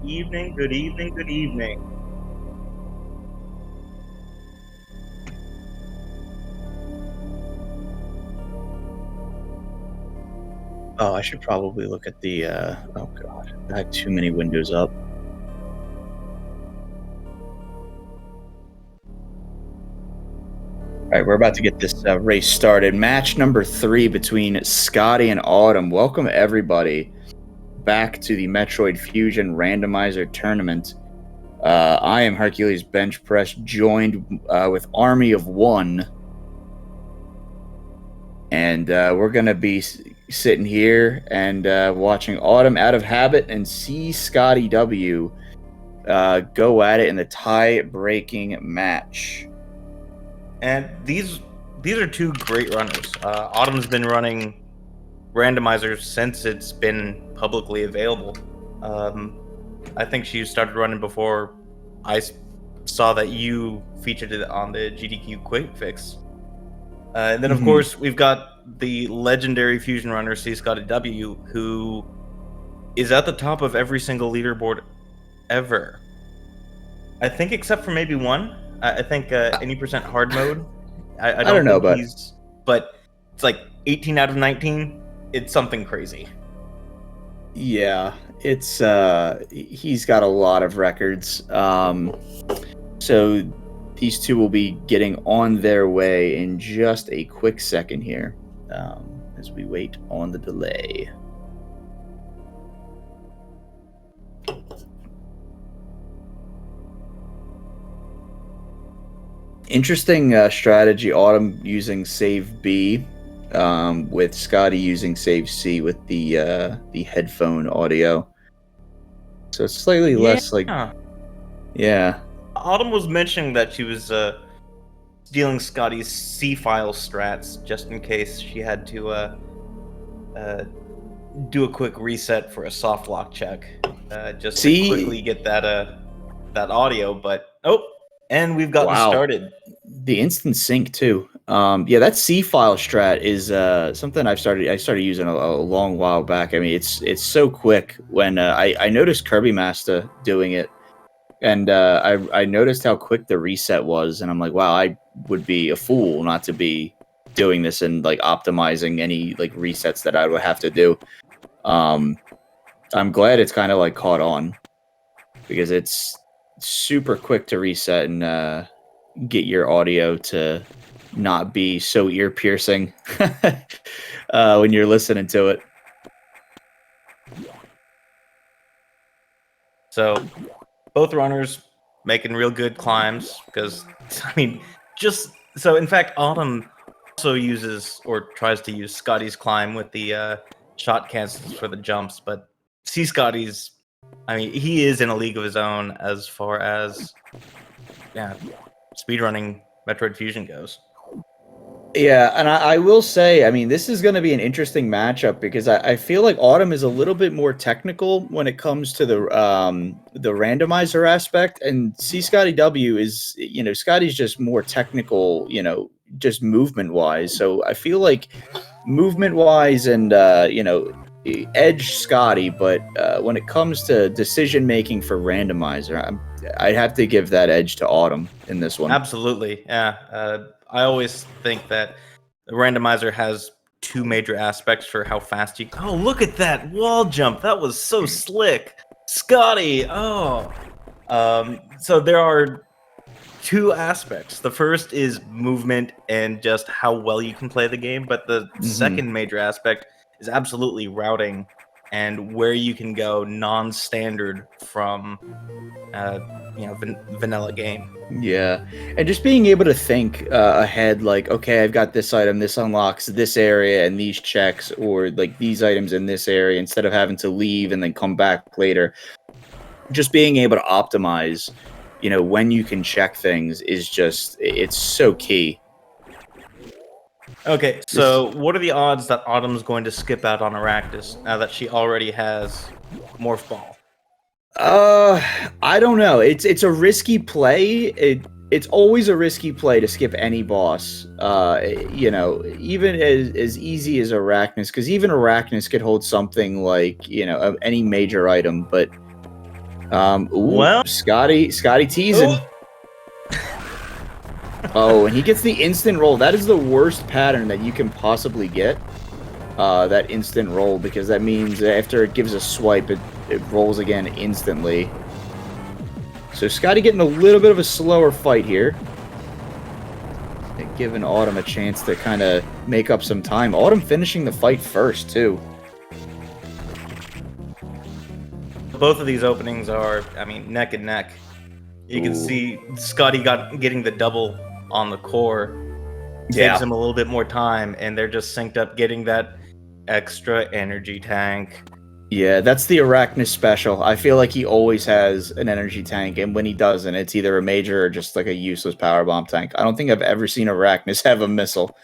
evening, good evening, good evening. Oh, I should probably look at the, oh god, I have too many windows up. Alright, we're about to get this race started. Match number 3 between Scotty and Autumn. Welcome, everybody, back to the Metroid Fusion Randomizer Tournament. I am Hercules Bench Press, joined with Army of One. And we're going to be sitting here and watching Autumn Out of Habit and CScottyW go at it in the tie-breaking match. And these are two great runners. Autumn's been running randomizers since it's been publicly available. I think she started running before I saw that you featured it on the GDQ Quick Fix. And then, of course, we've got the legendary Fusion runner, CScottyW, who is at the top of every single leaderboard ever. I think except for maybe one. I think any percent hard mode. I don't know, but it's like 18 out of 19. It's something crazy. Yeah, it's he's got a lot of records. So these two will be getting on their way in just a quick second here, as we wait on the delay. Interesting strategy. Autumn using save B, with Scotty using save C with the headphone audio. So it's slightly less like, yeah. Autumn was mentioning that she was stealing Scotty's C file strats just in case she had to do a quick reset for a soft lock check, just to quickly get that audio. But and we've gotten started. The instant sync too. Yeah, that C file strat is something I started using a long while back. I mean, it's so quick. When I noticed Kirby Master doing it, and I noticed how quick the reset was, and I'm like, wow, I would be a fool not to be doing this and like optimizing any like resets that I would have to do. I'm glad it's kind of like caught on, because it's super quick to reset and get your audio to not be so ear piercing when you're listening to it. So both runners making real good climbs, because I mean, just so in fact, Autumn also uses or tries to use Scotty's climb with the shot cancels for the jumps, but CScotty's, I mean, he is in a league of his own as far as speedrunning Metroid Fusion goes. Yeah, and I will say, I mean, this is going to be an interesting matchup, because I feel like Autumn is a little bit more technical when it comes to the randomizer aspect, and CScottyW is, you know, Scotty's just more technical, you know, just movement wise. So I feel like movement wise and you know, edge Scotty, but when it comes to decision making for randomizer, I'd have to give that edge to Autumn in this one. Absolutely, yeah. I always think that the randomizer has two major aspects for how fast you... Oh, look at that wall jump! That was so slick! Scotty! Oh! So there are two aspects. The first is movement and just how well you can play the game, but the second major aspect is absolutely routing and where you can go non-standard from you know, vanilla game. Yeah, and just being able to think ahead, like, okay, I've got this item, this unlocks this area and these checks, or like these items in this area, instead of having to leave and then come back later. Just being able to optimize, you know, when you can check things is just, it's so key. Okay, so what are the odds that Autumn's going to skip out on Arachnus now that she already has Morph Ball? I don't know. It's a risky play. It's always a risky play to skip any boss. You know, even as easy as Arachnus, because even Arachnus could hold something like, you know, any major item, but Well, Scotty teasing. Oh, and he gets the instant roll. That is the worst pattern that you can possibly get. That instant roll, because that means after it gives a swipe, it rolls again instantly. So Scotty getting a little bit of a slower fight here. Giving Autumn a chance to kind of make up some time. Autumn finishing the fight first, too. Both of these openings are, I mean, neck and neck. You can see Scotty getting the double on the core. Saves him a little bit more time, and they're just synced up getting that extra energy tank. Yeah, that's the Arachnus special. I feel like he always has an energy tank, and when he doesn't, it's either a major or just like a useless power bomb tank. I don't think I've ever seen Arachnus have a missile.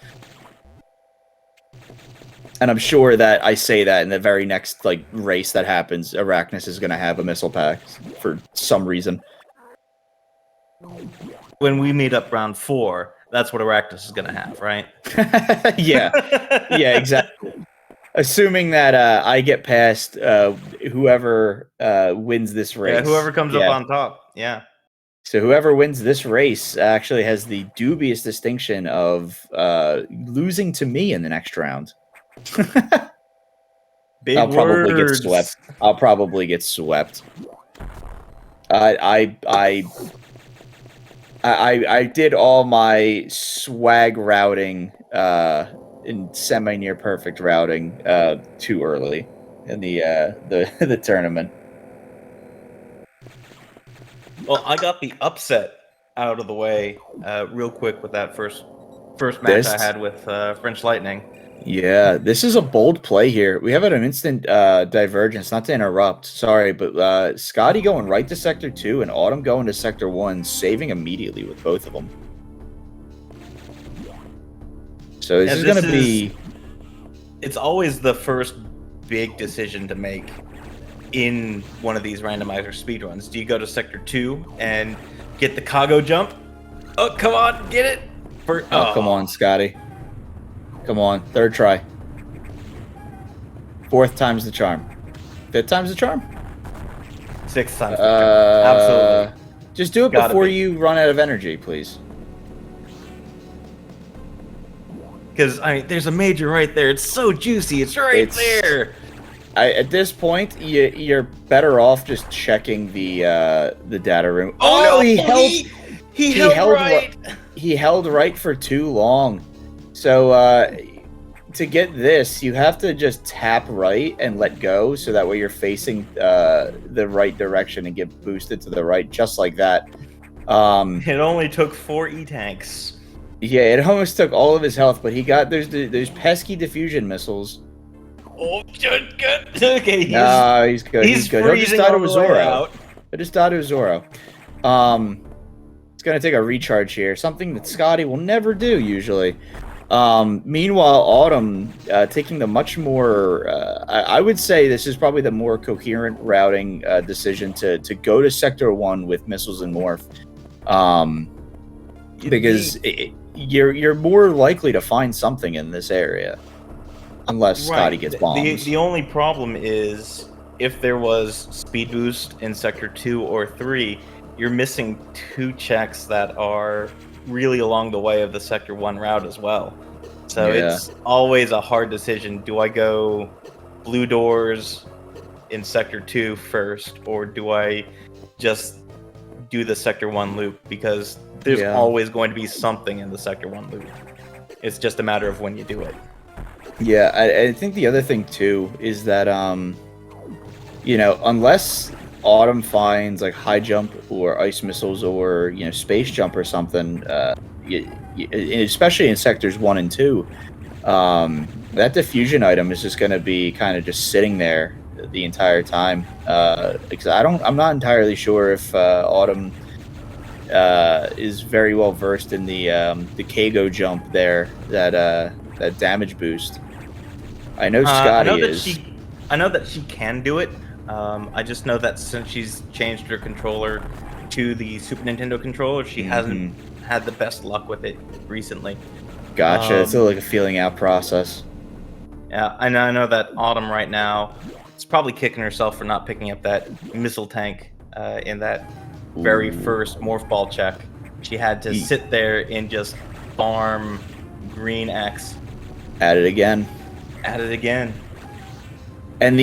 And I'm sure that I say that in the very next like race that happens, Arachnus is going to have a missile pack for some reason. When we meet up round 4, that's what Arachnus is going to have, right? Yeah, exactly. Assuming that I get past whoever wins this race. Yeah, whoever comes up on top. Yeah. So whoever wins this race actually has the dubious distinction of losing to me in the next round. I'll probably get swept. I did all my swag routing in semi-near perfect routing too early in the tournament. Well, I got the upset out of the way real quick with that first match I had with French Lightning. Yeah, this is a bold play here. We have an instant divergence, not to interrupt, sorry, but Scotty going right to Sector 2 and Autumn going to Sector 1, saving immediately with both of them. So this is going to be... It's always the first big decision to make in one of these randomizer speedruns. Do you go to Sector 2 and get the cargo jump? Oh, come on, get it! Come on, Scotty. Come on, third try. Fourth time's the charm. Fifth time's the charm? Sixth time's the charm. Absolutely. Just do it before you run out of energy, please. Because, I mean, there's a major right there. It's so juicy. It's right there. At this point, you're better off just checking the data room. Oh no! He held right. He held right for too long. So to get this, you have to just tap right and let go, so that way you're facing the right direction and get boosted to the right, just like that. It only took 4 E-tanks. Yeah, it almost took all of his health, but he got there's pesky diffusion missiles. Oh, good. Okay, he's good. He's good. He'll just die to Zoro. It's gonna take a recharge here, something that Scotty will never do usually. Meanwhile, Autumn taking the much more, I would say this is probably the more coherent routing decision to go to Sector 1 with missiles and morph. Because you're more likely to find something in this area. Unless Scotty gets bombs. The only problem is, if there was speed boost in Sector 2 or 3, you're missing 2 checks that are really along the way of the Sector 1 route as well. So it's always a hard decision. Do I go blue doors in Sector 2 first, or do I just do the Sector 1 loop? Because there's always going to be something in the Sector 1 loop. It's just a matter of when you do it. Yeah, I think the other thing too is that unless Autumn finds like high jump or ice missiles or space jump or something, especially in sectors 1 and 2, that diffusion item is just going to be kind of just sitting there the entire time. Because I'm not entirely sure if Autumn is very well versed in the Kago jump there, that damage boost. I know Scotty is. I know that she can do it. I just know that since she's changed her controller to the Super Nintendo controller, she hasn't had the best luck with it recently. Gotcha. It's like a feeling out process. Yeah, I know that Autumn right now is probably kicking herself for not picking up that missile tank in that very Ooh. first morph ball check. She had to sit there and just farm green X. At it again. At it again. And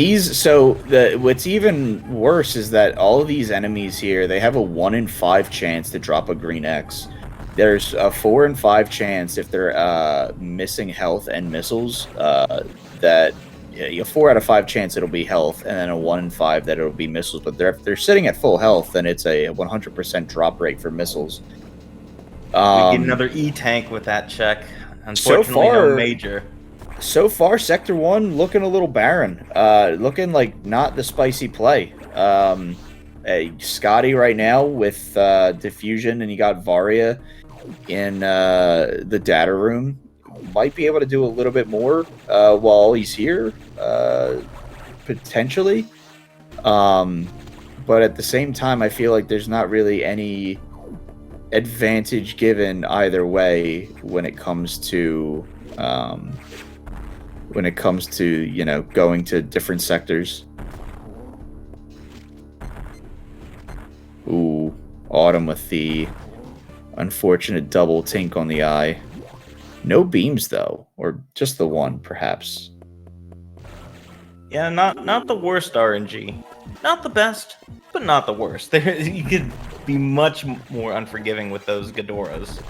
what's even worse is that all of these enemies here, they have a 1 in 5 chance to drop a green X. There's a 4 in 5 chance if they're missing health and missiles, that a 4 out of 5 chance it'll be health, and then a 1 in 5 that it'll be missiles. But if they're sitting at full health, then it's a 100% drop rate for missiles. We get another E-tank with that check. Unfortunately, no major. So far, Sector 1 looking a little barren. Looking like not the spicy play. Scotty right now with Diffusion, and you got Varia in the data room. Might be able to do a little bit more while he's here, potentially. But at the same time, I feel like there's not really any advantage given either way when it comes to going to different sectors. Ooh, Autumn with the unfortunate double tink on the eye. No beams though, or just the one perhaps. Yeah, not the worst RNG. Not the best, but not the worst. You could be much more unforgiving with those Ghidoras.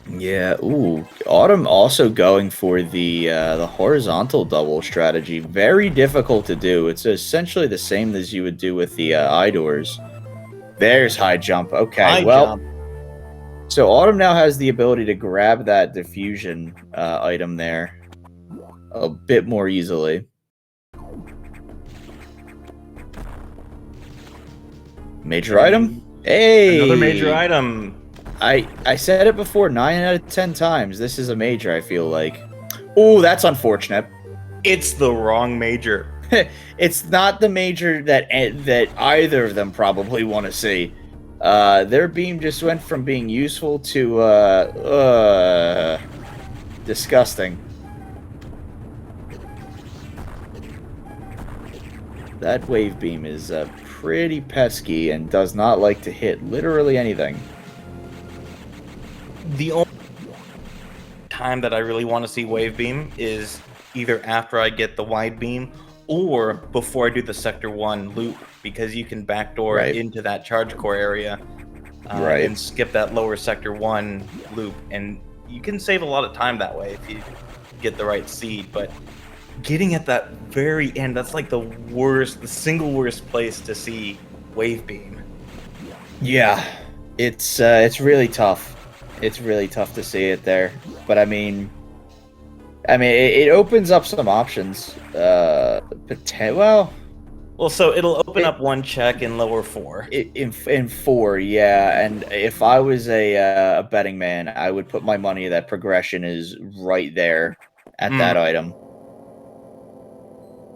Yeah, ooh. Autumn also going for the horizontal double strategy. Very difficult to do. It's essentially the same as you would do with the Idors. There's high jump. Okay, high jump. So Autumn now has the ability to grab that diffusion item there a bit more easily. Major item? Hey! Another major item. I said it before, 9 out of 10 times. This is a major, I feel like. Oh, that's unfortunate. It's the wrong major. It's not the major that either of them probably want to see. Their beam just went from being useful to disgusting. That wave beam is pretty pesky and does not like to hit literally anything. The only time that I really want to see wave beam is either after I get the wide beam or before I do the Sector 1 loop, because you can backdoor into that charge core area and skip that lower Sector 1 loop, and you can save a lot of time that way if you get the right seed. But getting at that very end, that's like the single worst place to see wave beam. Yeah, it's really tough. It's really tough to see it there, but I mean, it opens up some options. So it'll open up one check in lower 4. In 4, yeah. And if I was a betting man, I would put my money that progression is right there at that item.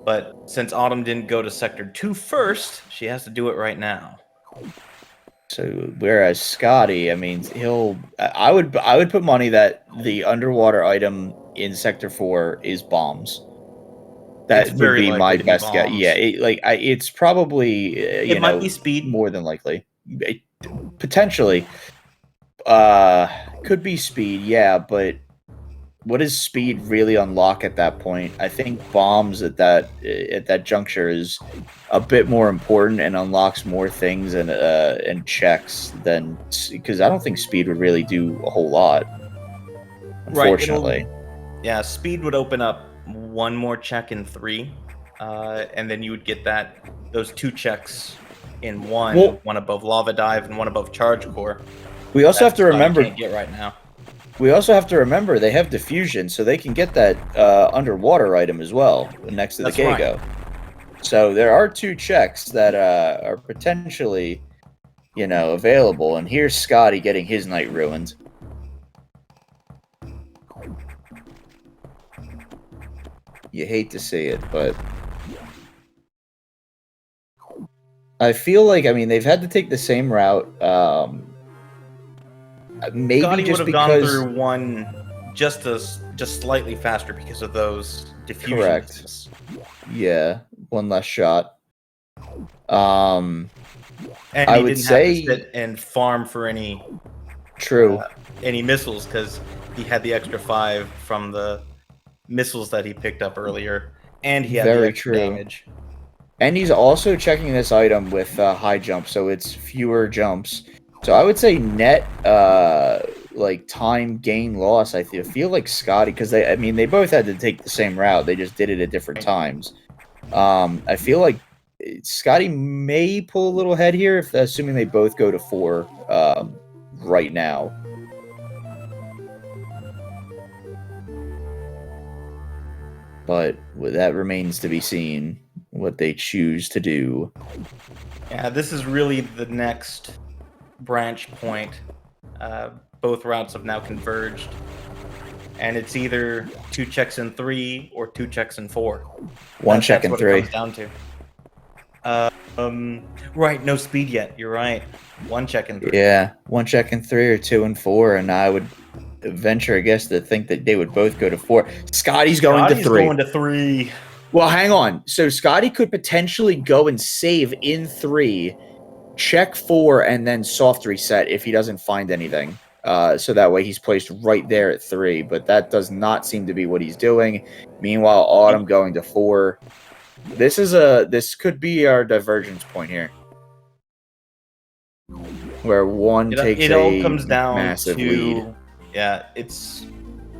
But since Autumn didn't go to Sector 2 first, she has to do it right now. So whereas Scotty, I mean, I would put money that the underwater item in Sector 4 is bombs. That would be my best guess. Yeah, it's probably it might be speed more than likely. Potentially, could be speed. Yeah, but what does speed really unlock at that point? I think bombs at that juncture is a bit more important and unlocks more things and checks than, because I don't think speed would really do a whole lot. Unfortunately, yeah, speed would open up one more check in 3, and then you would get those 2 checks in one above lava dive and one above charge core. We also have to remember. Can't get right now. We also have to remember they have diffusion, so they can get that underwater item as well next to the Kago. Right. So there are 2 checks that are potentially, available. And here's Scotty getting his night ruined. You hate to see it, but I feel like, they've had to take the same route. Maybe Scotty just would have gone through one just slightly faster because of those diffusions. Correct. Yeah, one less shot. And And he didn't have to sit and farm for any true. Any missiles because he had the extra 5 from the missiles that he picked up earlier, and he had the Very extra true. damage. And he's also checking this item with high jump, so it's fewer jumps. So I would say net like time gain loss. I feel like Scotty, because they both had to take the same route. They just did it at different times. I feel like Scotty may pull a little head here, if assuming they both go to 4 right now. But that remains to be seen what they choose to do. Yeah, this is really the next branch point. Both routes have now converged, and it's either 2 checks in 3 or 2 checks in 4. One check in 3. It comes down to. Right, no speed yet. You're right. 1 check in 3. Yeah, 1 check in 3 or 2 and 4, and I would venture, I guess, to think that they would both go to 4. Scotty's going to 3. Going to 3. Well, hang on. So Scotty could potentially go and save in 3, check 4, and then soft reset if he doesn't find anything. So that way he's placed right there at 3, but that does not seem to be what he's doing. Meanwhile, Autumn going to 4. This could be our divergence point here, where one takes it all comes down massive to lead. Yeah, it's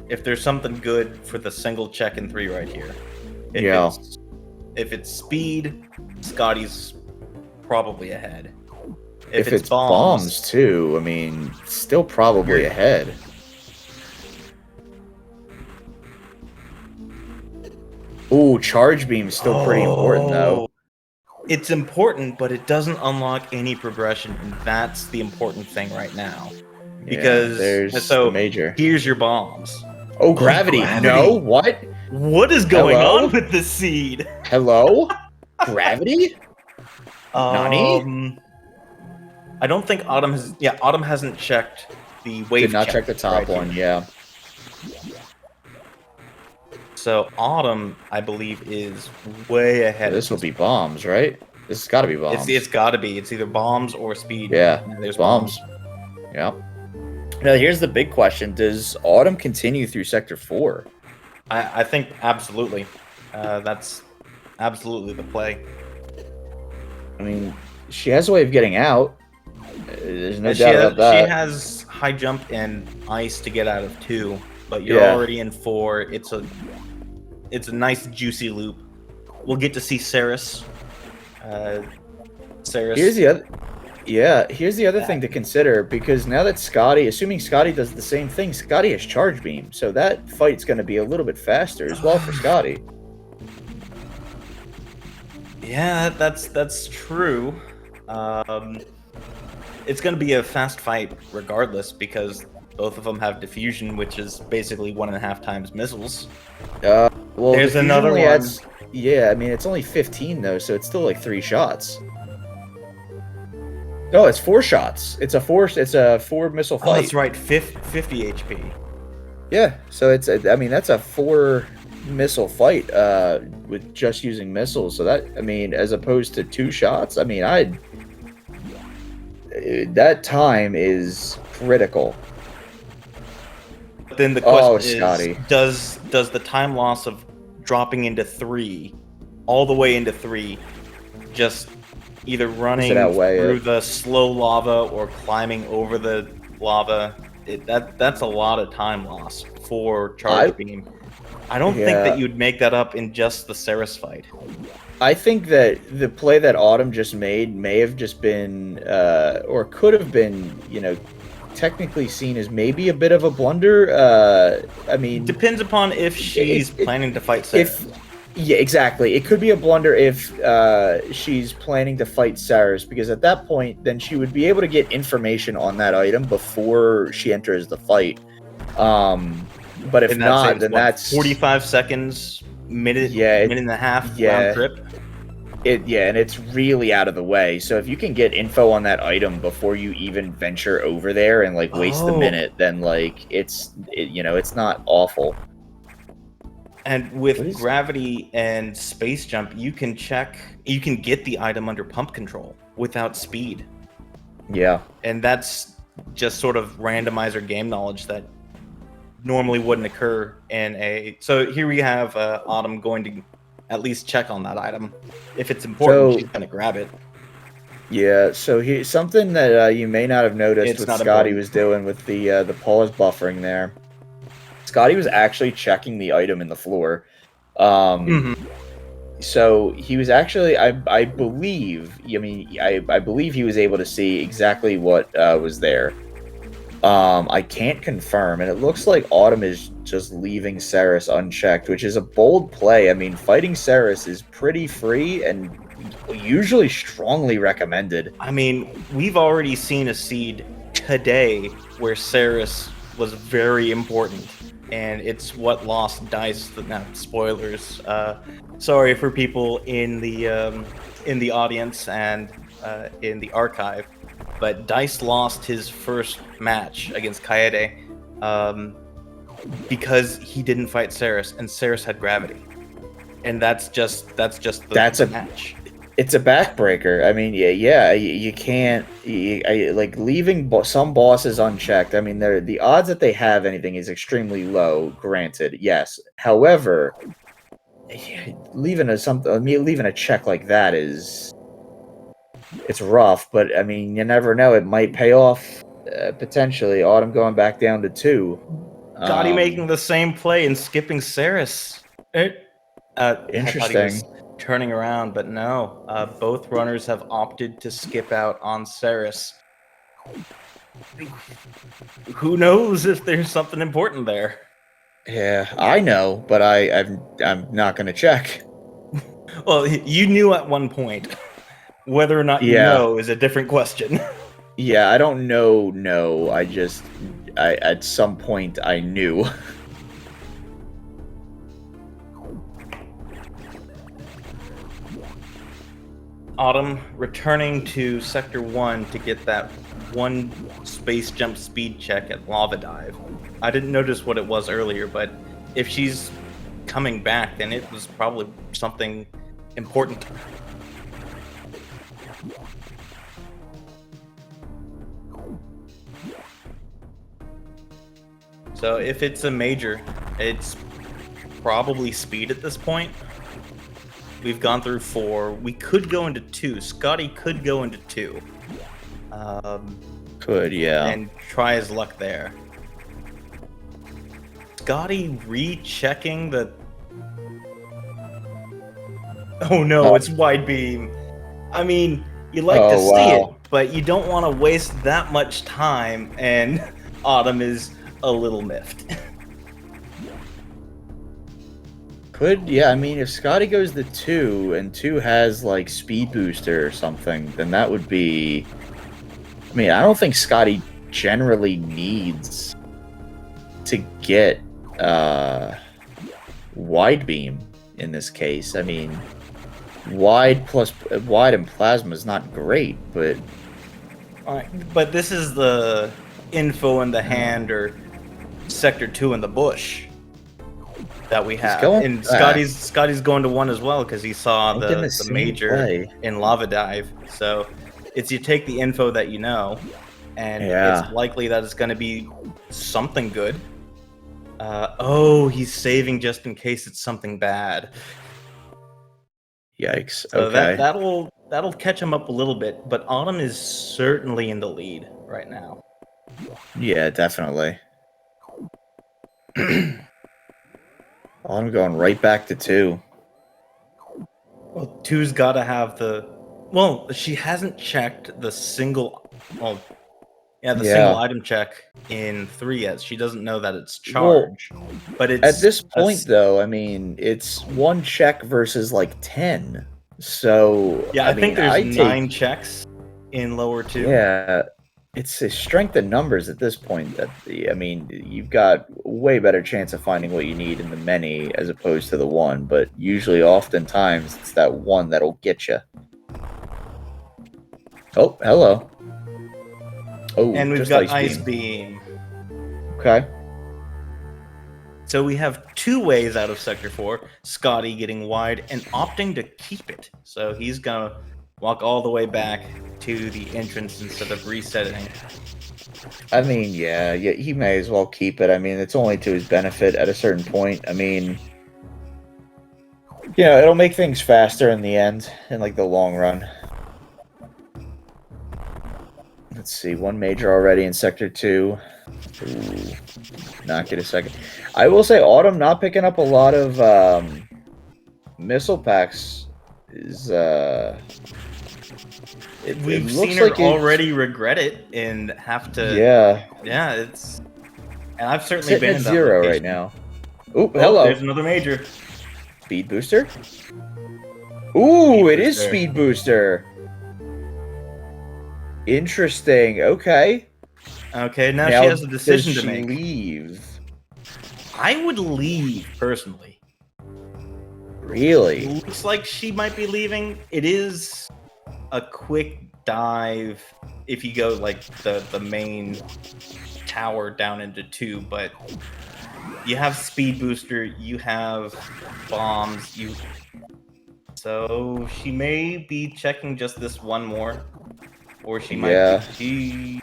if there's something good for the single check in 3 right here. If it's speed, Scotty's probably ahead. If it's bombs too, I mean, still probably ahead. Ooh, charge beam's still pretty important though. It's important, but it doesn't unlock any progression, and that's the important thing right now. Because there's the major. Here's your bombs. Oh, gravity. No, what? What is going on with this seed? Hello? Gravity? Nani? I don't think Autumn has. Yeah, Autumn hasn't checked the wave. Did not check the top one. Yeah. So Autumn, I believe, is way ahead. This will be bombs, right? This has got to be bombs. It's got to be. It's either bombs or speed. Yeah, there's bombs. Yeah. Now here's the big question: does Autumn continue through Sector 4? I think absolutely. That's absolutely the play. I mean, she has a way of getting out. There's no doubt about that. She has high jump and ice to get out of 2, but you're already in 4. It's a nice juicy loop. We'll get to see Saris. Here's the other thing to consider, because now that Scotty, assuming Scotty does the same thing, Scotty has charge beam, so that fight's going to be a little bit faster as well for Scotty. Yeah, that's true. It's going to be a fast fight regardless, because both of them have diffusion, which is basically 1.5 times missiles. Well, there's another one. Yeah, I mean, it's only 15 though, so it's still like 3 shots. No, it's 4 shots. It's a 4 missile fight. Oh, that's right, 50 HP. Yeah, so I mean, that's a 4 missile fight with just using missiles. So that, I mean, as opposed to 2 shots, I mean, that time is critical. But then the question is, does the time loss of dropping into 3, all the way into 3, just either running through the slow lava or climbing over the lava, that's a lot of time loss for charge beam. I don't think that you'd make that up in just the Saris fight. I think that the play that Autumn just made may have just been, or could have been, technically seen as maybe a bit of a blunder. I mean, depends upon if she's planning to fight Saris. Yeah, exactly. It could be a blunder if she's planning to fight Saris, because at that point, then she would be able to get information on that item before she enters the fight. But if not, then that's 45 seconds, minute and a half round trip. And it's really out of the way. So if you can get info on that item before you even venture over there and waste the minute, then it's not awful. And with gravity and space jump, you can get the item under pump control without speed. Yeah. And that's just sort of randomizer game knowledge that normally wouldn't occur in a... So here we have Autumn going to at least check on that item. If it's important, she's going to grab it. Yeah, so something that you may not have noticed what Scotty was doing with the pause buffering there. Scotty was actually checking the item in the floor. So he was actually, I believe, I believe he was able to see exactly what was there. I can't confirm, and it looks like Autumn is just leaving Ceres unchecked, which is a bold play. I mean, fighting Ceres is pretty free and usually strongly recommended. I mean, we've already seen a seed today where Ceres was very important, and it's what lost Dice. Spoilers. Sorry for people in the audience and in the archive, but Dice lost his first match against Kaede because he didn't fight Ceres, and Ceres had gravity, and that's just the match. It's a backbreaker. I mean, yeah, you can't like leaving some bosses unchecked. I mean, the odds that they have anything is extremely low. Granted, yes. However, leaving a check like that it's rough. But I mean, you never know. It might pay off potentially. Autumn going back down to 2. Scotty making the same play and skipping Ceres. Interesting. Turning around, but no. Both runners have opted to skip out on Ceres. Who knows if there's something important there? Yeah, I know, but I'm not going to check. Well, you knew at one point. Whether or not you know is a different question. Yeah, I don't know. No, at some point I knew. Autumn returning to Sector 1 to get that one space jump speed check at Lava Dive. I didn't notice what it was earlier, but if she's coming back, then it was probably something important. So if it's a major, it's probably speed at this point. We've gone through 4. We could go into 2. Scotty could go into 2. Could, yeah. And try his luck there. Scotty rechecking the... Oh no, it's wide beam. I mean, you like to see it, but you don't want to waste that much time, and Autumn is a little miffed. Yeah, I mean, if Scotty goes to 2 and 2 has like speed booster or something, then that would be... I mean, I don't think Scotty generally needs to get wide beam in this case. I mean, wide and plasma is not great, but... Alright, but this is the info in the hand or Sector 2 in the bush that we have. And Scotty's going to 1 as well because he saw the major in Lava Dive. So it's you take the info that you know, and it's likely that it's going to be something good. He's saving just in case it's something bad. Yikes. So okay. That'll catch him up a little bit, but Autumn is certainly in the lead right now. Yeah, definitely. I'm going right back to 2. Well, 2's got to have the... Well, she hasn't checked the single... Well, single item check in 3 yet. She doesn't know that it's charged. Well, but it's... At this point, though, I mean, it's 1 check versus, like, 10. So... Yeah, I think there's 9 checks in lower 2. Yeah. It's a strength in numbers at this point. I mean, you've got way better chance of finding what you need in the many as opposed to the 1, but usually, oftentimes, it's that 1 that'll get you. Oh, hello. Oh, and we've got Ice Beam. Okay. So we have two ways out of Sector 4. Scotty getting wide and opting to keep it. So he's going to walk all the way back to the entrance instead of resetting. I mean, yeah, he may as well keep it. I mean, it's only to his benefit at a certain point. I mean, it'll make things faster in the end, in like the long run. Let's see, one major already in Sector 2. Ooh, not get a second. I will say, Autumn not picking up a lot of missile packs is We've seen her already regret it and have to. Yeah, it's. And I've certainly been at 0 right now. Ooh, hello. There's another major. Speed booster. Ooh, it is speed booster. Interesting. Okay. Okay, now she has a decision to make. Leave. I would leave personally. Really? Looks like she might be leaving. It is a quick dive if you go like the main tower down into 2, but you have speed booster, you have bombs, so she may be checking just this one more, or she might be.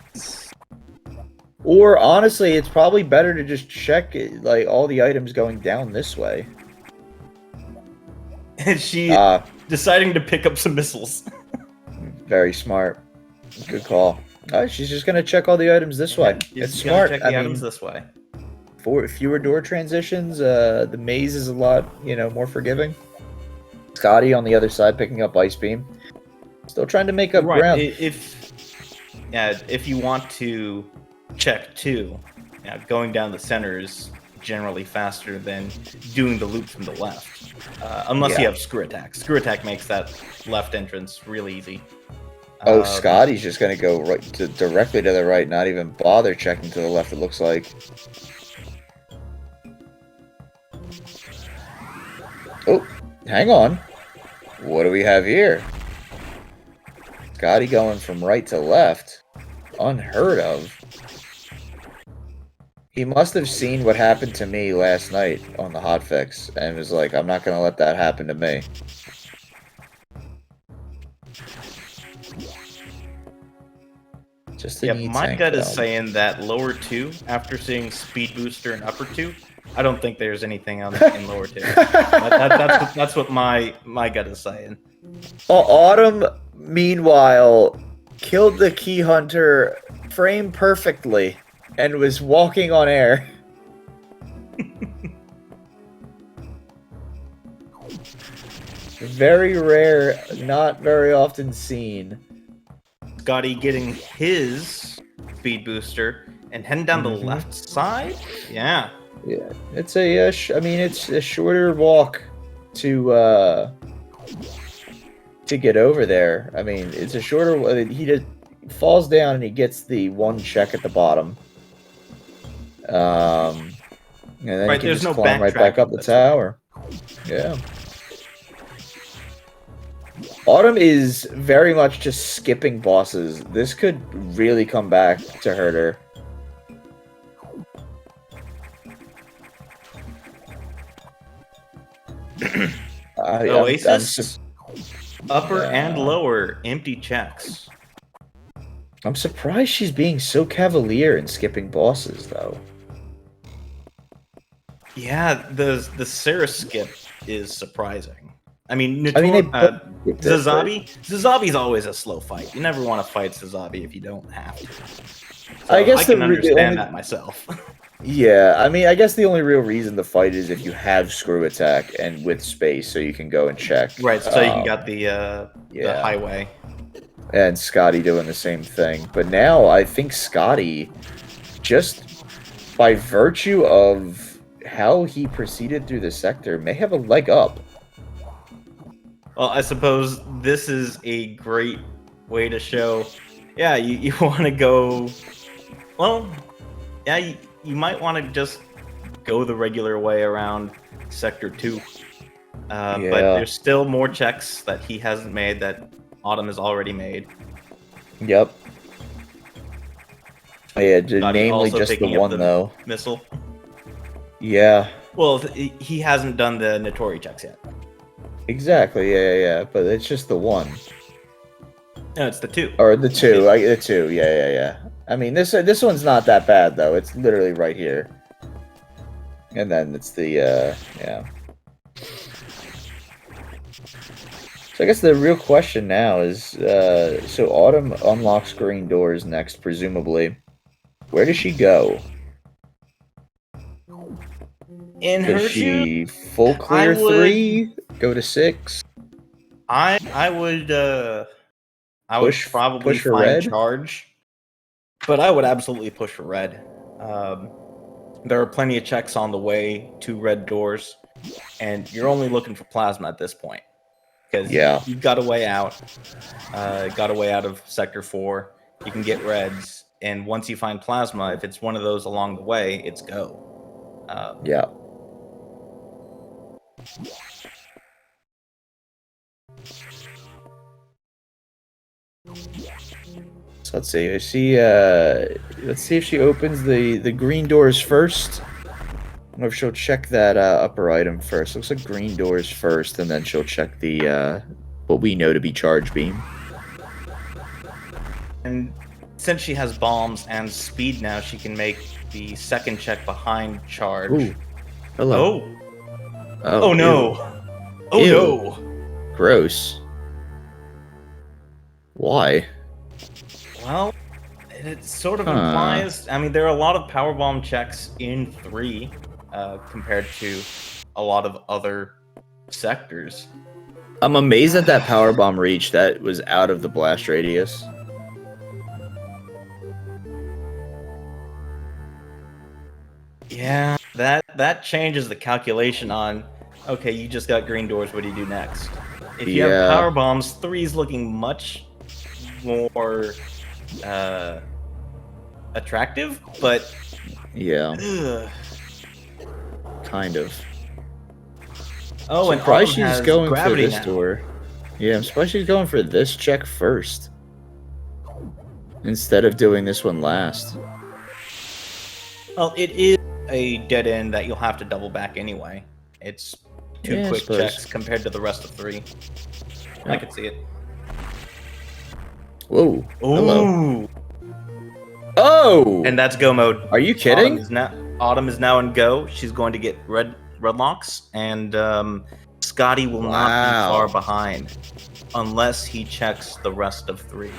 Or honestly, it's probably better to just check like all the items going down this way. And she deciding to pick up some missiles. Very smart. Good call. She's just gonna check all the items this way. It's smart. Check the items this way. For fewer door transitions, the maze is a lot, more forgiving. Scotty on the other side picking up Ice Beam. Still trying to make up ground. If you want to check 2, going down the center is generally faster than doing the loop from the left. Unless you have Screw Attack. Screw Attack makes that left entrance real easy. Scotty's just going to go directly to the right, not even bother checking to the left, it looks like. Oh, hang on. What do we have here? Scotty going from right to left. Unheard of. He must have seen what happened to me last night on the hotfix and was like, I'm not going to let that happen to me. Just a neat my tank, gut is saying that lower 2, after seeing speed booster and upper 2, I don't think there's anything in lower 2. That's what my gut is saying. Autumn, meanwhile, killed the key hunter frame perfectly and was walking on air. Very rare, not very often seen. Scotty getting his speed booster and heading down the left side. Yeah, it's it's a shorter walk to get over there. I mean, it's a shorter. He just falls down and he gets the one check at the bottom. And then he can just climb right back up the tower. Yeah. Autumn is very much just skipping bosses. This could really come back to hurt her. Oasis, upper and lower, empty checks. I'm surprised she's being so cavalier in skipping bosses, though. Yeah, the Sarah skip is surprising. I mean, Zazabi's always a slow fight. You never want to fight Zazabi if you don't have to. So I can understand that myself. Yeah, I mean, I guess the only real reason to fight is if you have Screw Attack and with space, so you can go and check. Right, so you can get the highway. And Scotty doing the same thing. But now I think Scotty, just by virtue of how he proceeded through the sector, may have a leg up. Well, I suppose this is a great way to show, you want to go, you might want to just go the regular way around Sector 2. But there's still more checks that he hasn't made that Autumn has already made. Yep. Yeah, namely just the one, though. Missile. Yeah. Well, he hasn't done the Notori checks yet. Exactly. Yeah. But it's just the one. No, it's the 2. Or the 2. The 2. Yeah. I mean, this one's not that bad though. It's literally right here. And then it's the yeah. So I guess the real question now is, so Autumn unlocks green doors next, presumably. Where does she go? In her Does she shoes, full clear 3? Go to 6? I would probably push for find red? charge, but I would absolutely push for red. There are plenty of checks on the way to red doors, and you're only looking for plasma at this point. Because you've got a way out. Got a way out of Sector 4. You can get reds, and once you find plasma, if it's one of those along the way, it's go. Yeah. So let's see. Let's see if she opens the green doors first. I don't know if she'll check that upper item first. Looks like green doors first, and then she'll check the what we know to be charge beam. And since she has bombs and speed now, she can make the second check behind charge. Ooh. Hello. Oh no. Ew. Oh Ew. no. Gross. Why? Well, it sort of implies. I mean, there are a lot of powerbomb checks in 3 compared to a lot of other sectors. I'm amazed at that powerbomb reach that was out of the blast radius. Yeah, that changes the calculation on. Okay, you just got green doors. What do you do next? If you have power bombs, 3 is looking much more attractive, but yeah, kind of. Oh, I'm surprised she's going for this door. Yeah, I'm surprised she's going for this check first instead of doing this one last. Well, it is a dead end that you'll have to double back anyway. It's 2 quick checks compared to the rest of 3. I can see it. Whoa. Ooh. Hello. Oh! And that's go mode. Are you kidding? Autumn is now in go. She's going to get red locks, and Scotty will not be far behind unless he checks the rest of 3.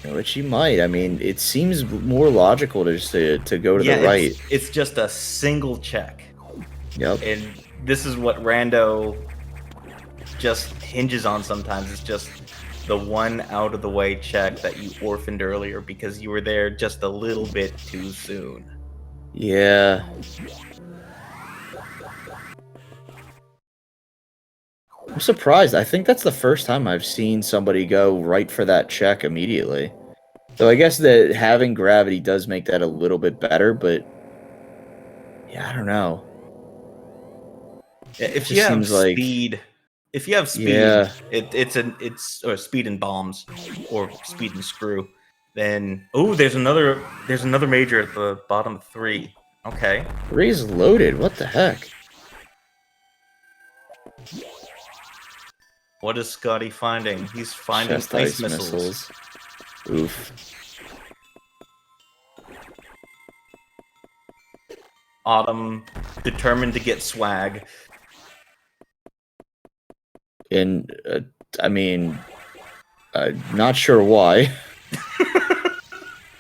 Which he might. I mean, it seems more logical to go to the right. It's just a single check. Yep. And this is what Rando just hinges on sometimes. It's just the one out of the way check that you orphaned earlier because you were there just a little bit too soon. Yeah. I'm surprised. I think that's the first time I've seen somebody go right for that check immediately. So I guess that having gravity does make that a little bit better, but yeah, I don't know. If you have speed, it's speed and bombs or speed and screw. Then there's another major at the bottom 3. Okay. 3 is loaded. What the heck? What is Scotty finding? He's finding ice missiles. Oof. Autumn determined to get swag. And I mean, not sure why.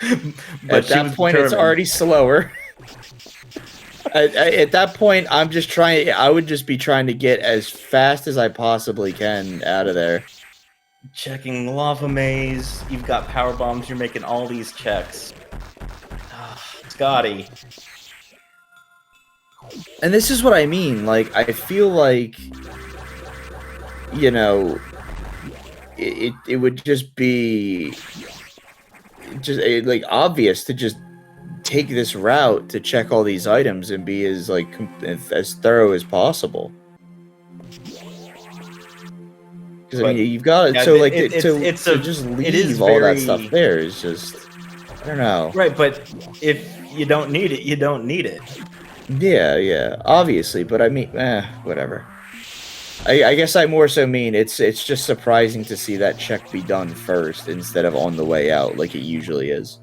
But at that point, it's already slower. At that point, I'm just trying. I would just be trying to get as fast as I possibly can out of there. Checking lava maze. You've got power bombs. You're making all these checks. Scotty. And this is what I mean. Like, I feel like, you know, it would just be like obvious to just take this route to check all these items and be as as thorough as possible. Because I mean, you've got to just leave all that stuff there is just, I don't know. Right, but if you don't need it, you don't need it. Yeah, obviously, but I mean, whatever. I guess I more so mean it's just surprising to see that check be done first instead of on the way out like it usually is.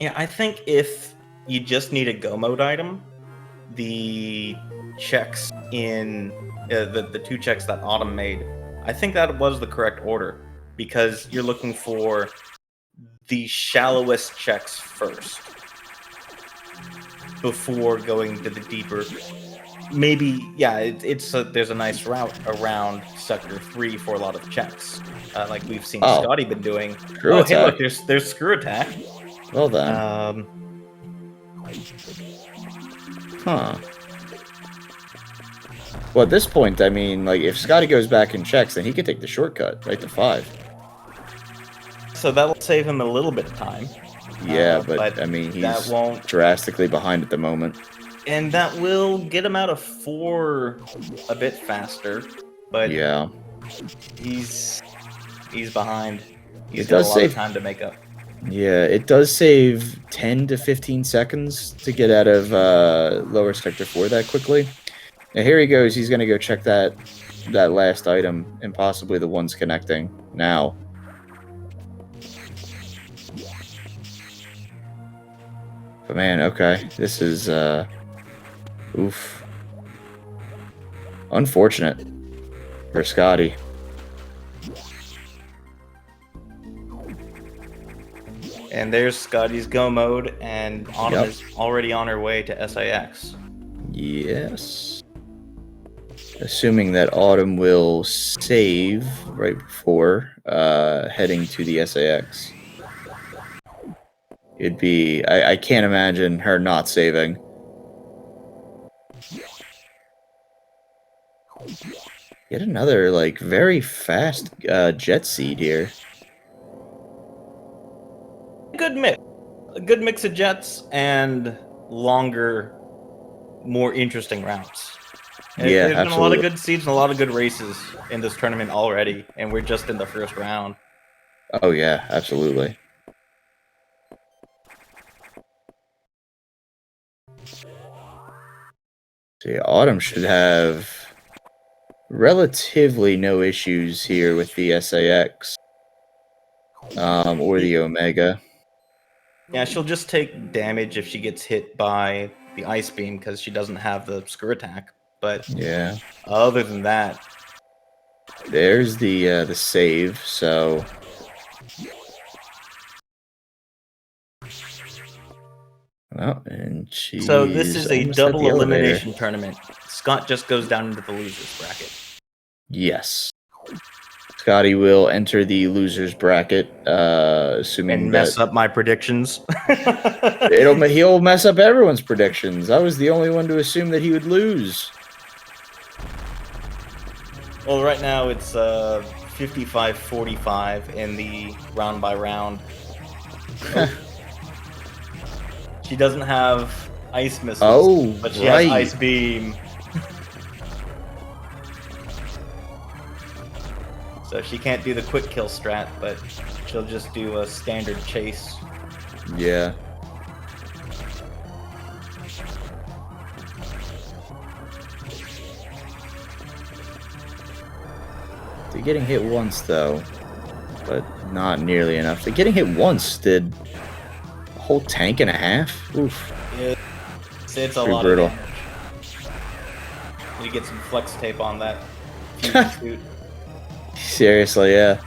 Yeah, I think if you just need a go mode item, the checks in the two checks that Autumn made, I think that was the correct order because you're looking for the shallowest checks first before going to the deeper. Maybe, yeah, there's a nice route around Sector 3 for a lot of checks, like we've seen Oh. Scotty been doing. Screw Hey, attack. look, there's screw attack. Well then. Huh. Well, at this point, I mean, like, if Scotty goes back and checks, then he could take the shortcut right to 5. So that'll save him a little bit of time. Yeah, but I mean, he's drastically behind at the moment. And that will get him out of 4 a bit faster, but yeah, he's behind. He's it got does a lot save of time to make up. Yeah, it does save 10 to 15 seconds to get out of lower sector 4 that quickly. Now here he goes. He's gonna go check that last item and possibly the ones connecting now. But man, okay, this is oof, unfortunate for Scotty. And there's Scotty's go mode, and Autumn is already on her way to SIX. Yes. Assuming that Autumn will save right before heading to the SIX. It'd be... I can't imagine her not saving. Yet another, like, very fast jet seed here. Good mix. A good mix of jets and longer, more interesting routes. Yeah, There's absolutely. been a lot of good seeds and a lot of good races in this tournament already, and we're just in the first round. Oh yeah, absolutely. So yeah, Autumn should have relatively no issues here with the SAX or the Omega. Yeah, she'll just take damage if she gets hit by the ice beam because she doesn't have the screw attack. But yeah, other than that, there's the save. So well, and so this is a double elimination tournament. Scott just goes down into the losers bracket. Yes. Scotty will enter the losers bracket, assuming and mess up my predictions. He'll mess up everyone's predictions. I was the only one to assume that he would lose. Well, right now it's 55-45 in the round by round. She doesn't have ice missiles, but she has ice beam. So she can't do the quick kill strat, but she'll just do a standard chase. Yeah. They're getting hit once, though, but not nearly enough. They're getting hit once did a whole tank and a half? Oof. It's a lot brutal. Of damage. Need to get some flex tape on that fusion suit. Seriously, yeah.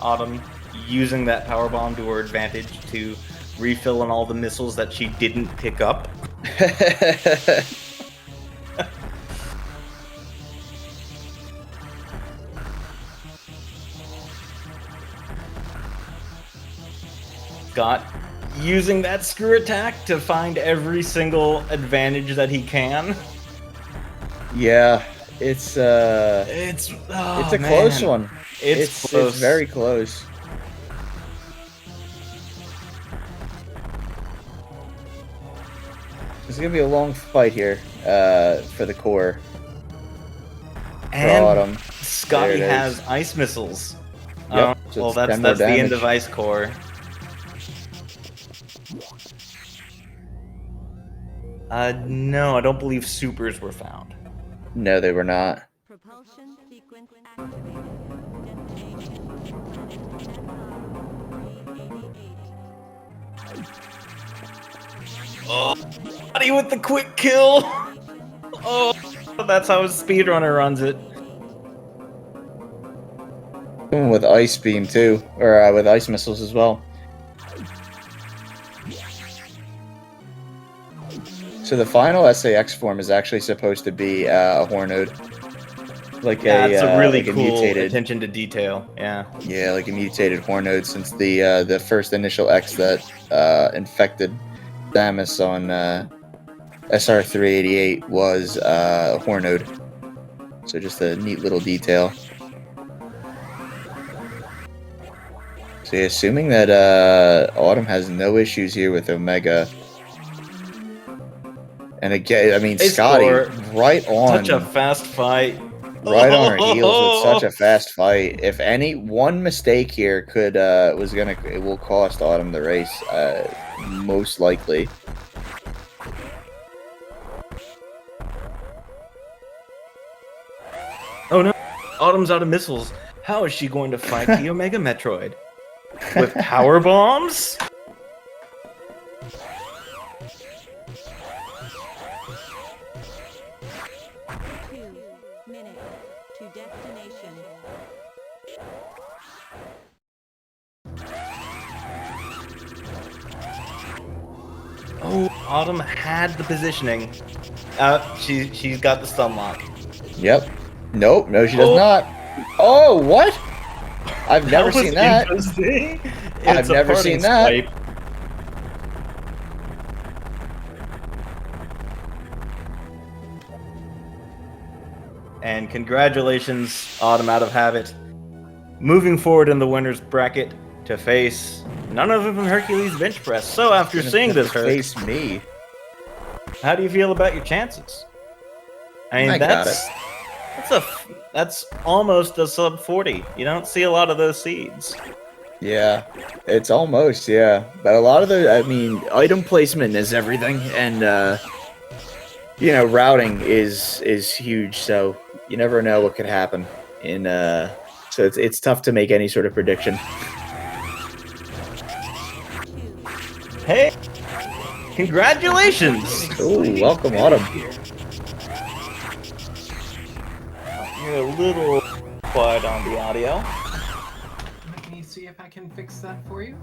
Autumn using that power bomb to her advantage to refill on all the missiles that she didn't pick up. Scott using that screw attack to find every single advantage that he can. Yeah, it's a close one. It's close. It's very close. It's gonna be a long fight here for the core. And Autumn. Scotty There it has is. ice missiles. Yep, so well, it's that's 10 more the end of damage. ice core. No, I don't believe supers were found. No, they were not. Propulsion sequence activated. Destination Oh, Scotty with the quick kill! Oh, that's how a speedrunner runs it. Even with ice beam too, or with ice missiles as well. So the final SAX form is actually supposed to be a Hornode. Like It's a really like a cool mutated, attention to detail. Yeah. yeah, like a mutated Hornode, since the first initial X that infected Samus on SR388 was Hornode. So just a neat little detail. So yeah, assuming that Autumn has no issues here with Omega. And again, I mean, Ace Scotty, core, right on, Such a fast fight. right on her heels with such a fast fight. If any one mistake here it will cost Autumn the race, most likely. Oh no, Autumn's out of missiles. How is she going to fight the Omega Metroid? With power bombs? 2 minutes to destination. Oh, Autumn had the positioning. She's got the stun lock. Yep. Nope. No, she does Oh. not. Oh, what? I've never seen that. Interesting. I've It's a never parting seen that. swipe. And congratulations, Autumn out of habit. Moving forward in the winner's bracket to face none other than Hercules bench press. So after Gonna seeing have this, to Herc, face me. how do you feel about your chances? I mean, I got that's almost a sub 40. You don't see a lot of those seeds. Yeah, it's almost, yeah. But a lot of I mean, item placement is everything, and routing is huge. So you never know what could happen. So it's tough to make any sort of prediction. Hey, congratulations! Oh, welcome, Autumn. You're a little quiet on the audio. Let me see if I can fix that for you.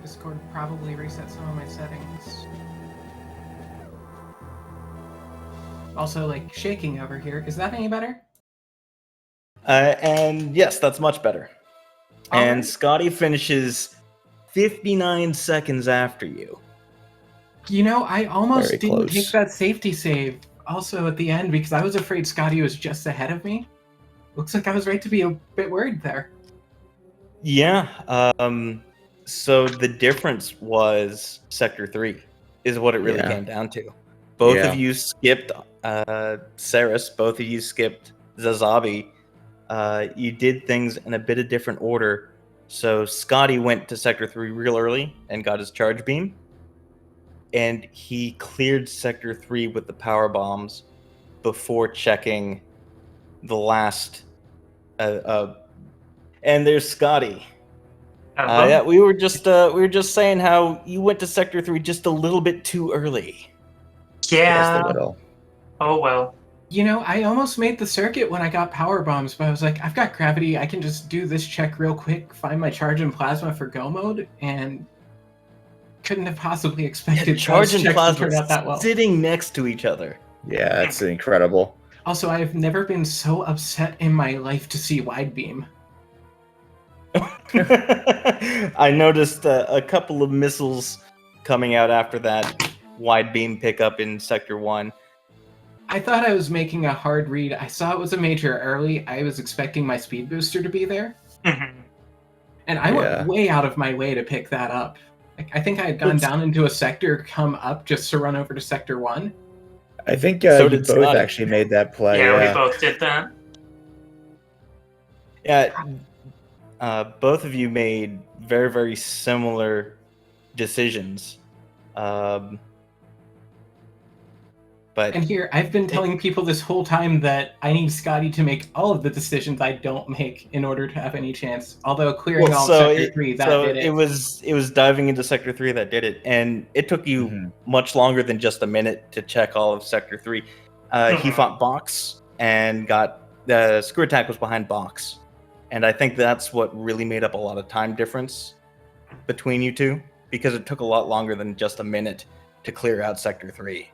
Discord probably reset some of my settings. Also, like, shaking over here. Is that any better? And yes, that's much better. And Alright. Scotty finishes 59 seconds after you. You know, I almost Very didn't close. take that safety save also at the end because I was afraid Scotty was just ahead of me. Looks like I was right to be a bit worried there. Yeah. So the difference was Sector 3 is what it really Yeah. came down to. Both Yeah. of you skipped Saris. Both of you skipped Zazabi. You did things in a bit of different order. So Scotty went to Sector 3 real early and got his charge beam. And he cleared Sector 3 with the power bombs before checking the last. And there's Scotty. Yeah, we were just saying how you went to Sector 3 just a little bit too early. Just a Yeah. little. Oh well. You know, I almost made the circuit when I got power bombs, but I was like, I've got gravity. I can just do this check real quick, find my charge and plasma for go mode, and couldn't have possibly expected Charge those and checks to plasma turn out that well. sitting next to each other. Yeah, that's incredible. Also, I've never been so upset in my life to see wide beam. I noticed a couple of missiles coming out after that wide beam pickup in Sector 1. I thought I was making a hard read. I saw it was a major early. I was expecting my speed booster to be there. And I went way out of my way to pick that up. Like, I think I had gone down into a sector, come up just to run over to Sector 1. I think So you did both Scotty. actually made that play. Yeah, we both did that. Yeah, both of you made very, very similar decisions. But And here, I've been telling people this whole time that I need Scotty to make all of the decisions I don't make in order to have any chance. Although clearing all Sector 3, that did it. It was diving into Sector 3 that did it, and it took you much longer than just a minute to check all of Sector 3. He fought Box and got the screw attack was behind Box, and I think that's what really made up a lot of time difference between you two, because it took a lot longer than just a minute to clear out Sector 3.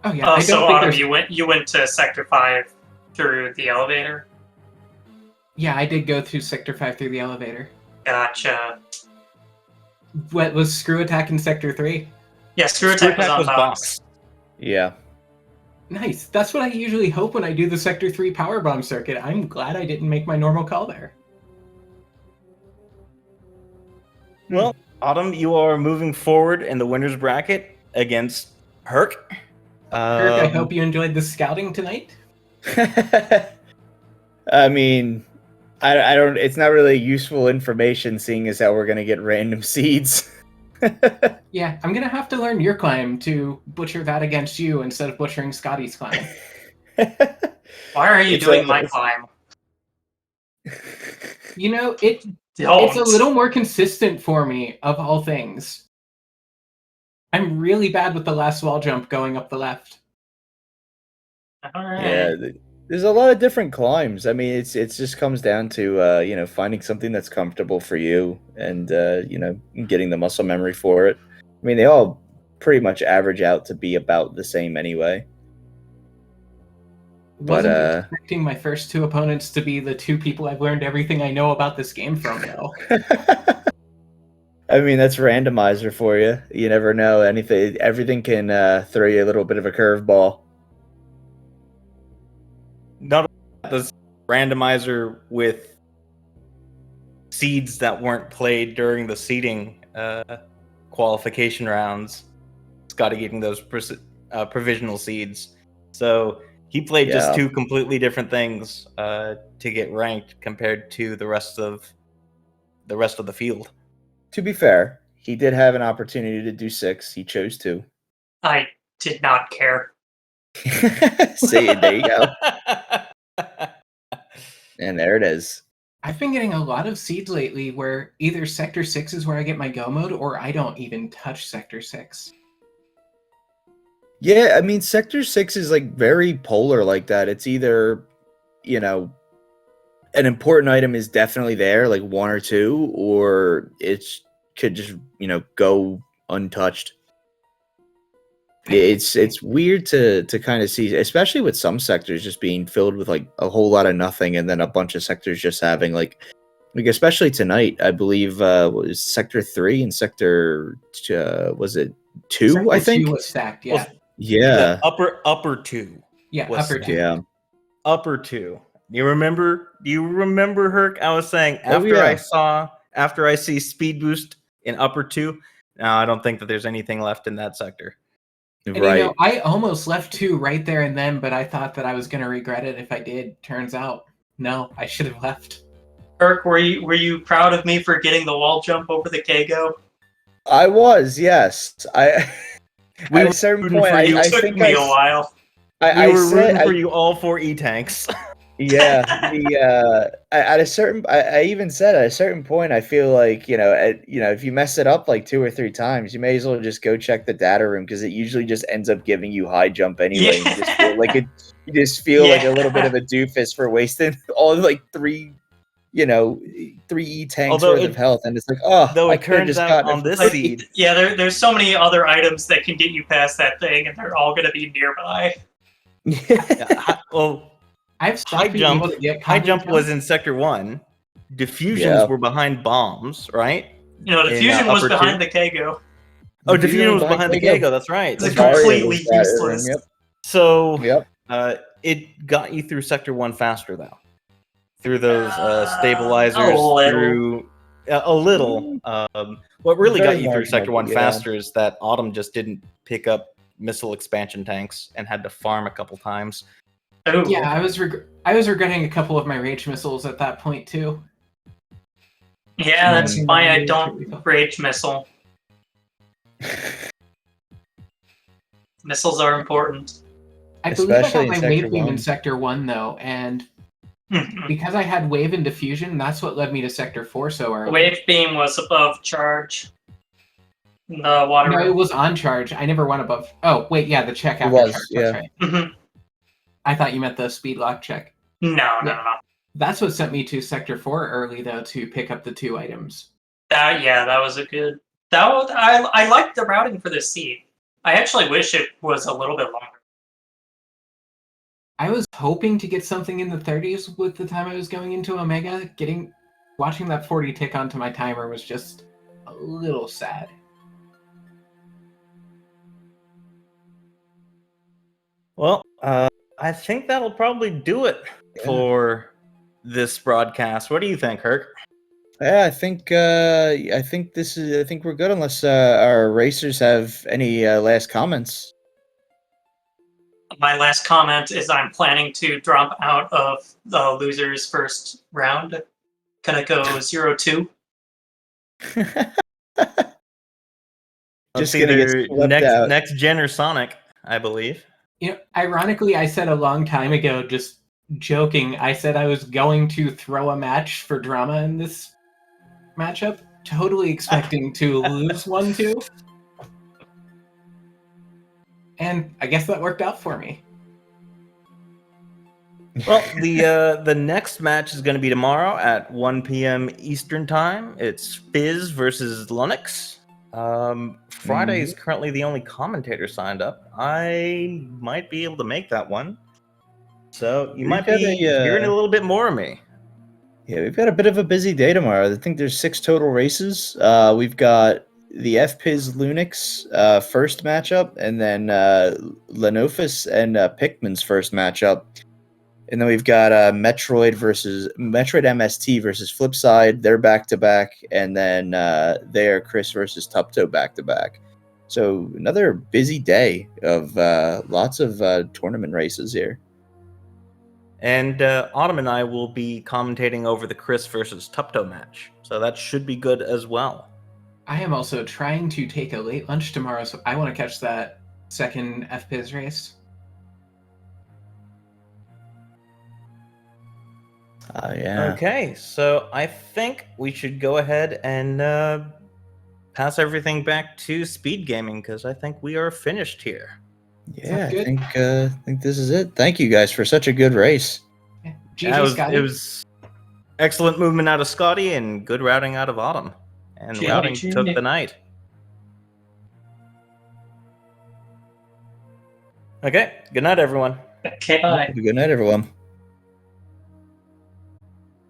Oh yeah. I So don't think Autumn, there's- you went to Sector 5 through the elevator? Yeah, I did go through Sector 5 through the elevator. Gotcha. What was screw attack in Sector 3? Yeah, screw attack was on Box. Yeah. Nice. That's what I usually hope when I do the Sector 3 powerbomb circuit. I'm glad I didn't make my normal call there. Well, Autumn, you are moving forward in the winner's bracket against Herc. Kirk, I hope you enjoyed the scouting tonight. I mean, I don't. It's not really useful information, seeing as how we're gonna get random seeds. Yeah, I'm gonna have to learn your climb to butcher that against you instead of butchering Scotty's climb. Why are you It's doing a- my climb? You know, it's Don't. a little more consistent for me, of all things. I'm really bad with the last wall jump going up the left. Alright. Yeah, there's a lot of different climbs. I mean, it just comes down to finding something that's comfortable for you, and getting the muscle memory for it. I mean, they all pretty much average out to be about the same anyway. Wasn't expecting my first two opponents to be the two people I've learned everything I know about this game from, though. I mean, that's randomizer for you. You never know. Everything can throw you a little bit of a curveball. Not the randomizer with seeds that weren't played during the seeding qualification rounds. Scotty getting those provisional seeds, so he played just two completely different things to get ranked compared to the rest of the field. To be fair, he did have an opportunity to do 6. He chose to. I did not care. See, there you go. And there it is. I've been getting a lot of seeds lately where either Sector 6 is where I get my go mode, or I don't even touch Sector 6. Yeah, I mean, Sector 6 is like very polar like that. It's either, an important item is definitely there, like 1 or 2, or it could just, go untouched. It's weird to kind of see, especially with some sectors just being filled with like a whole lot of nothing, and then a bunch of sectors just having like especially tonight, I believe was Sector 3 and Sector was it 2? Sector I think 2 was stacked, yeah. Well, yeah, upper 2. Yeah, was upper 2. yeah. Upper 2. Do you remember, Herc? I was saying after I see speed boost in upper 2. No, I don't think that there's anything left in that sector. And Right. I almost left 2 right there and then, but I thought that I was going to regret it if I did. Turns out, no, I should have left. Kirk, were you proud of me for getting the wall jump over the Kago? I was, yes. At a certain point, It I took think me a while. I We were rooting said, for you all 4 E-tanks. yeah. At a certain, I even said at a certain point, I feel like if you mess it up like 2 or 3 times, you may as well just go check the data room, because it usually just ends up giving you high jump anyway. Yeah. You just feel like you just feel like a little bit of a doofus for wasting all like 3 E-tanks worth of health, and it's like, Though I it could have turns just out gotten on it. this Like, seed, yeah, there's so many other items that can get you past that thing, and they're all going to be nearby. well, I've stopped being able to get high combo jump was jumps. in sector 1, diffusions were behind bombs, right? You know, the In, Fusion was upper behind two. the Kago. Oh, diffusion was behind the Kago. That's right. It's That's completely was that room, useless. Yep. So Yep. it got you through Sector 1 faster, though. Through those stabilizers, a little. through a little. What really Very got you through Sector 1 marginal, faster is that Autumn just didn't pick up missile expansion tanks and had to farm a couple times. Oh. Yeah, I was regretting a couple of my rage missiles at that point too. Yeah, that's why I don't rage missile. Missiles are important. I believe I got Especially in my Sector wave beam 1. in Sector 1 though, and because I had wave and diffusion, that's what led me to Sector 4 so early. Wave beam was above charge. The water. No, it was on charge. I never went above. Oh, wait, yeah, the check after was, charge. yeah. That's right. I thought you meant the speed lock check. No. That's what sent me to Sector 4 early, though, to pick up the 2 items. That was a good. I liked the routing for this seed. I actually wish it was a little bit longer. I was hoping to get something in the 30s with the time I was going into Omega. Watching that 40 tick onto my timer was just a little sad. Well, I think that'll probably do it for this broadcast. What do you think, Herc? Yeah, I think we're good unless our racers have any last comments. My last comment is I'm planning to drop out of the losers first round. Gonna go 0-2. Just It's gonna get either swept out. next gen or Sonic, I believe. You know, ironically, I said a long time ago, just joking, I said I was going to throw a match for drama in this matchup, totally expecting to lose 1-2. And I guess that worked out for me. Well, the next match is going to be tomorrow at 1 p.m. Eastern Time. It's Fizz versus Lunix. Friday is currently the only commentator signed up. I might be able to make that one. So you might be hearing a little bit more of me. Yeah, we've got a bit of a busy day tomorrow. I think there's 6 total races. We've got the FPIZ Lunix first matchup, and then Lenofus and Pikmin's first matchup. And then we've got Metroid MST versus Flipside. They're back to back, and then they are Chris versus Tupto back to back. So another busy day of lots of tournament races here. And Autumn and I will be commentating over the Chris versus Tupto match, so that should be good as well. I am also trying to take a late lunch tomorrow, so I want to catch that second FPIZ race. Yeah. Okay, so I think we should go ahead and pass everything back to SpeedGaming because I think we are finished here. Yeah, I think this is it. Thank you guys for such a good race. GG, It was excellent movement out of Scotty and good routing out of Autumn. And routing took the night. Okay, good night, everyone. Okay, bye. Good night, everyone.